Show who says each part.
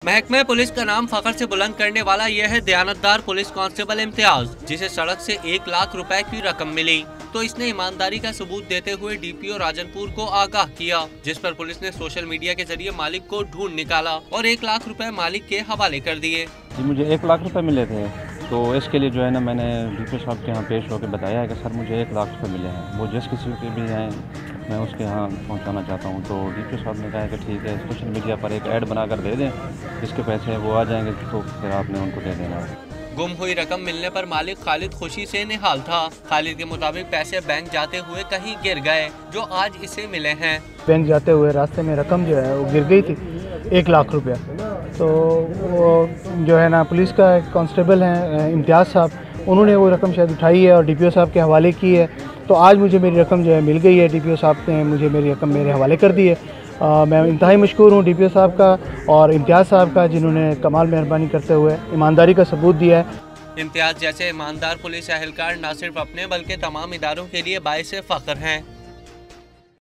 Speaker 1: महकमे पुलिस का नाम फखर से बुलंद करने वाला यह है दयानतदार पुलिस कांस्टेबल इम्तियाज, जिसे सड़क से 1 लाख रुपए की रकम मिली, तो इसने ईमानदारी का सबूत देते हुए डीपीओ राजनपुर को आगाह किया, जिस पर पुलिस ने सोशल मीडिया के जरिए मालिक को ढूंढ निकाला और 1 लाख रुपए मालिक के हवाले कर दिए।
Speaker 2: जी मुझे 1 लाख रुपए मिले थे, तो इसके लिए जो है ना मैंने डीपीओ साहब के यहाँ पेश होकर बताया है कि सर मुझे 1 लाख रुपए मिले हैं। वो जिस किसी के भी हैं मैं उसके यहाँ पहुँचाना चाहता हूँ। तो डीपीओ साहब ने कहा कि ठीक है, सोशल मीडिया पर एक ऐड बनाकर दे दें, इसके पैसे वो आ जाएंगे तो फिर आपने उनको दे देना है।
Speaker 1: गुम हुई रकम मिलने पर मालिक खालिद खुशी से निहाल था। खालिद के मुताबिक पैसे बैंक जाते हुए कहीं गिर गए, जो आज इसे मिले हैं।
Speaker 3: बैंक जाते हुए रास्ते में रकम जो है वो गिर गई थी, 1 लाख रुपया। तो वो जो है ना पुलिस का कांस्टेबल हैं इम्तियाज़ साहब, उन्होंने वो रकम शायद उठाई है और डीपीओ साहब के हवाले की है। तो आज मुझे मेरी रकम जो है मिल गई है। डीपीओ साहब ने मुझे मेरी रकम मेरे हवाले कर दी है। मैं इंतहाई मशकूर हूँ डीपीओ साहब का और इम्तियाज़ साहब का, जिन्होंने कमाल मेहरबानी करते हुए ईमानदारी का सबूत दिया है।
Speaker 1: इम्तियाज जैसे ईमानदार पुलिस एहलकार न सिर्फ अपने बल्कि तमाम इदारों के लिए बाइस फ़ख्र हैं।